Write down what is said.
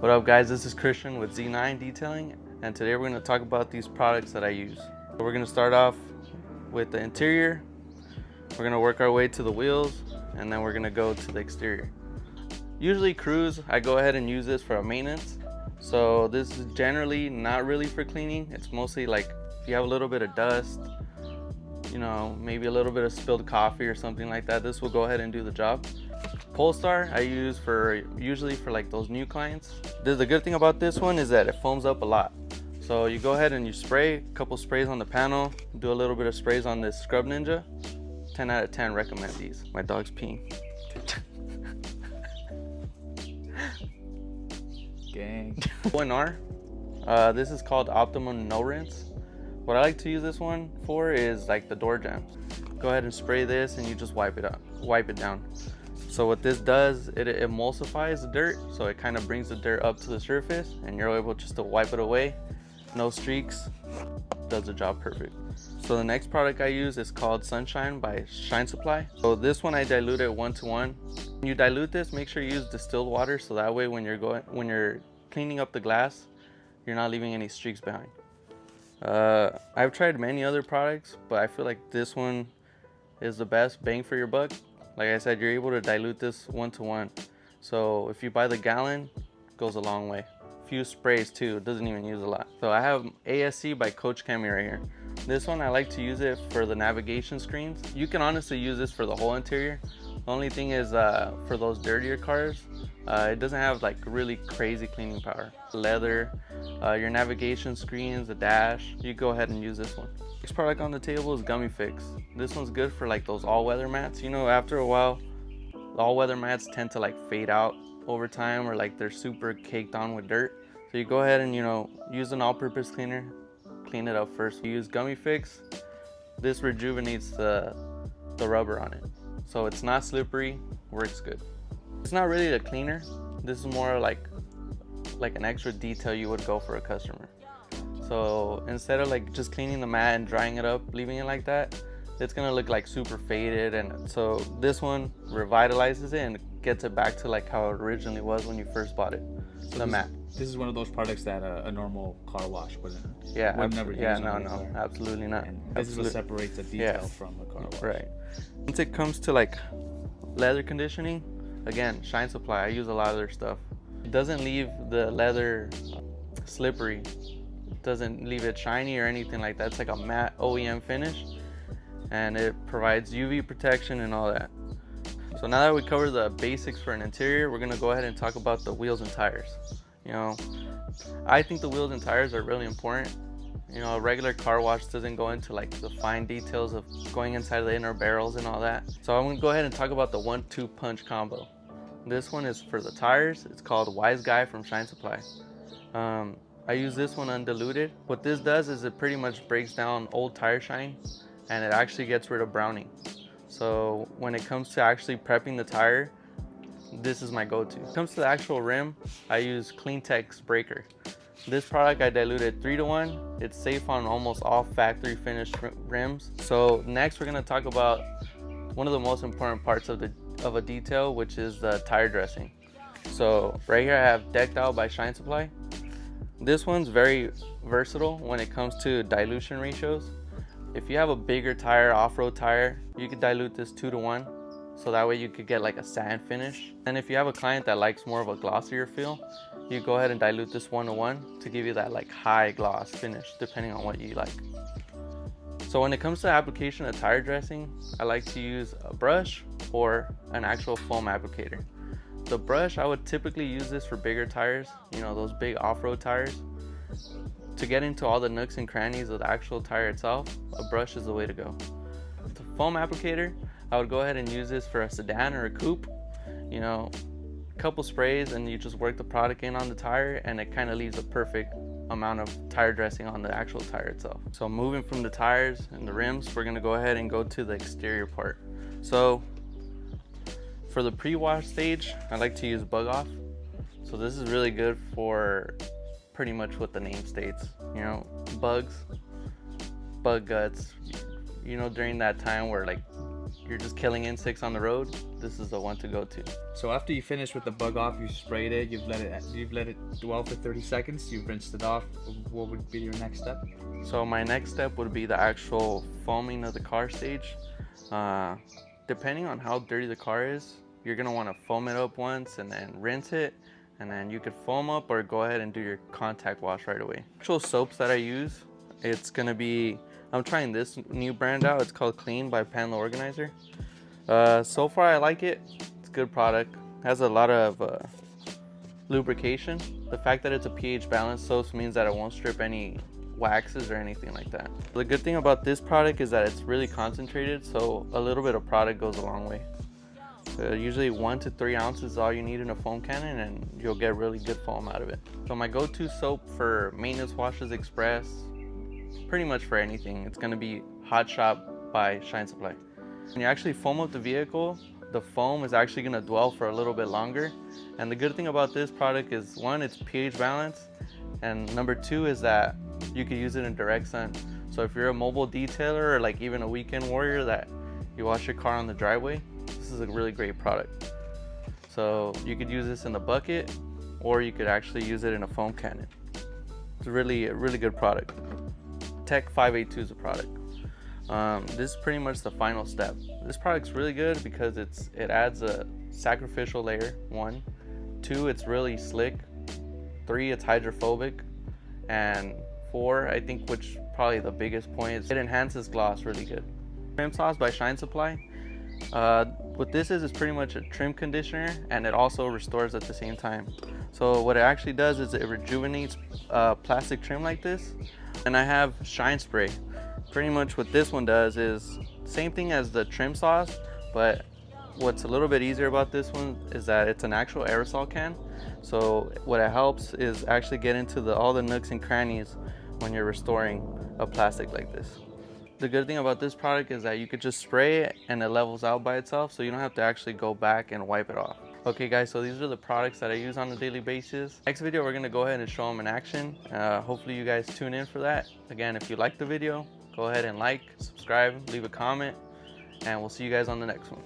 What up guys, this is Christian with Z9 Detailing, and today we're going to talk about these products that I use. So we're going to start off with the interior, we're going to work our way to the wheels, and then we're going to go to the exterior. Usually cruise, I go ahead and use this for a maintenance. So this is generally not really for cleaning. It's mostly like if you have a little bit of dust, you know, maybe a little bit of spilled coffee or something like that, this will go ahead and do the job. Polestar I use usually for like those new clients. The good thing about this one is that it foams up a lot. So you go ahead and you spray a couple sprays on the panel, do a little bit of sprays on this Scrub Ninja. 10 out of 10 recommend these. My dog's peeing. Gang. ONR, this is called Optimum No Rinse. What I like to use this one for is like the door jambs. Go ahead and spray this and you just wipe it down. So what this does, it emulsifies the dirt, so it kind of brings the dirt up to the surface and you're able just to wipe it away. No streaks, does the job perfect. So the next product I use is called Sunshine by Shine Supply. So this one I dilute it 1:1. When you dilute this, make sure you use distilled water, so that way when you're cleaning up the glass, you're not leaving any streaks behind. I've tried many other products, but I feel like this one is the best bang for your buck. Like I said, you're able to dilute this 1:1. So if you buy the gallon, it goes a long way. Few sprays too, it doesn't even use a lot. So I have ASC by Coach Cami right here. This one I like to use it for the navigation screens. You can honestly use this for the whole interior. The only thing is for those dirtier cars, it doesn't have like really crazy cleaning power. Leather, your navigation screens, the dash, you go ahead and use this one. Next product on the table is Gummy Fix. This one's good for like those all-weather mats. You know, after a while, the all-weather mats tend to like fade out over time, or like they're super caked on with dirt. So you go ahead and, you know, use an all-purpose cleaner, clean it up first. You use Gummy Fix. This rejuvenates the rubber on it, so it's not slippery, works good. It's not really a cleaner. This is more like an extra detail you would go for a customer. So instead of like just cleaning the mat and drying it up, leaving it like that, it's gonna look like super faded. And so this one revitalizes it and gets it back to like how it originally was when you first bought it. So the mat. This is one of those products that a normal car wash wouldn't. Yeah, would never use. Yeah, no, absolutely not. And this is what separates a detail from a car wash. Right. Once it comes to like leather conditioning, again, Shine Supply. I use a lot of their stuff. It doesn't leave the leather slippery. Doesn't leave it shiny or anything like that. It's like a matte OEM finish, and it provides UV protection and all that. So now that we cover the basics for an interior, we're gonna go ahead and talk about the wheels and tires. You know, I think the wheels and tires are really important. You know, a regular car wash doesn't go into like the fine details of going inside the inner barrels and all that. So I'm gonna go ahead and talk about the 1-2 punch combo. This one is for the tires. It's called Wise Guy from Shine Supply. I use this one undiluted. What this does is it pretty much breaks down old tire shine, and it actually gets rid of browning. So when it comes to actually prepping the tire, this is my go-to. When it comes to the actual rim, I use CleanTex Breaker. This product I diluted 3:1. It's safe on almost all factory finished rims. So next we're gonna talk about one of the most important parts of a detail, which is the tire dressing. So right here I have Decked Out by Shine Supply. This one's very versatile when it comes to dilution ratios. If you have a bigger tire, off-road tire, you could dilute this 2:1, so that way you could get like a sand finish. And if you have a client that likes more of a glossier feel, you go ahead and dilute this 1:1 to give you that like high gloss finish, depending on what you like. So when it comes to application of tire dressing, I like to use a brush or an actual foam applicator. The brush, I would typically use this for bigger tires, you know, those big off-road tires. To get into all the nooks and crannies of the actual tire itself, a brush is the way to go. The foam applicator, I would go ahead and use this for a sedan or a coupe. You know, a couple sprays and you just work the product in on the tire, and it kind of leaves a perfect amount of tire dressing on the actual tire itself. So moving from the tires and the rims, we're gonna go ahead and go to the exterior part. So for the pre-wash stage, I like to use Bug Off. So this is really good for pretty much what the name states, you know, bugs, bug guts. You know, during that time where like you're just killing insects on the road, this is the one to go to. So after you finish with the bug off, you sprayed it, you've let it dwell for 30 seconds, you've rinsed it off. What would be your next step? So my next step would be the actual foaming of the car stage. Depending on how dirty the car is, you're gonna want to foam it up once and then rinse it, and then you could foam up or go ahead and do your contact wash right away. Actual soaps that I use, it's gonna be, I'm trying this new brand out. It's called Clean by Panel Organizer. So far I like it. It's a good product. It has a lot of lubrication. The fact that it's a pH balanced soap means that it won't strip any waxes or anything like that. The good thing about this product is that it's really concentrated, so a little bit of product goes a long way. So usually 1 to 3 ounces is all you need in a foam cannon, and you'll get really good foam out of it. So my go-to soap for maintenance washes express, pretty much for anything, it's going to be Hot Shot by Shine Supply. When you actually foam up the vehicle, the foam is actually going to dwell for a little bit longer. And the good thing about this product is, one, it's pH balanced, and number 2 is that you could use it in direct sun. So if you're a mobile detailer or like even a weekend warrior that you wash your car on the driveway, this is a really great product. So you could use this in the bucket, or you could actually use it in a foam cannon. It's a really good product. Tech 582 is a product. This is pretty much the final step. This product's really good because it adds a sacrificial layer, 1. 2, it's really slick. 3, it's hydrophobic. And 4, I think, which probably the biggest point, is it enhances gloss really good. Trim Sauce by Shine Supply. What this is pretty much a trim conditioner, and it also restores at the same time. So what it actually does is it rejuvenates plastic trim like this. And I have Shine Spray. Pretty much what this one does is same thing as the Trim Sauce, but what's a little bit easier about this one is that it's an actual aerosol can. So what it helps is actually get into all the nooks and crannies when you're restoring a plastic like this. The good thing about this product is that you could just spray it and it levels out by itself, so you don't have to actually go back and wipe it off. Okay guys, so these are the products that I use on a daily basis. Next video, we're gonna go ahead and show them in action. Hopefully you guys tune in for that. Again, if you like the video, go ahead and like, subscribe, leave a comment, and we'll see you guys on the next one.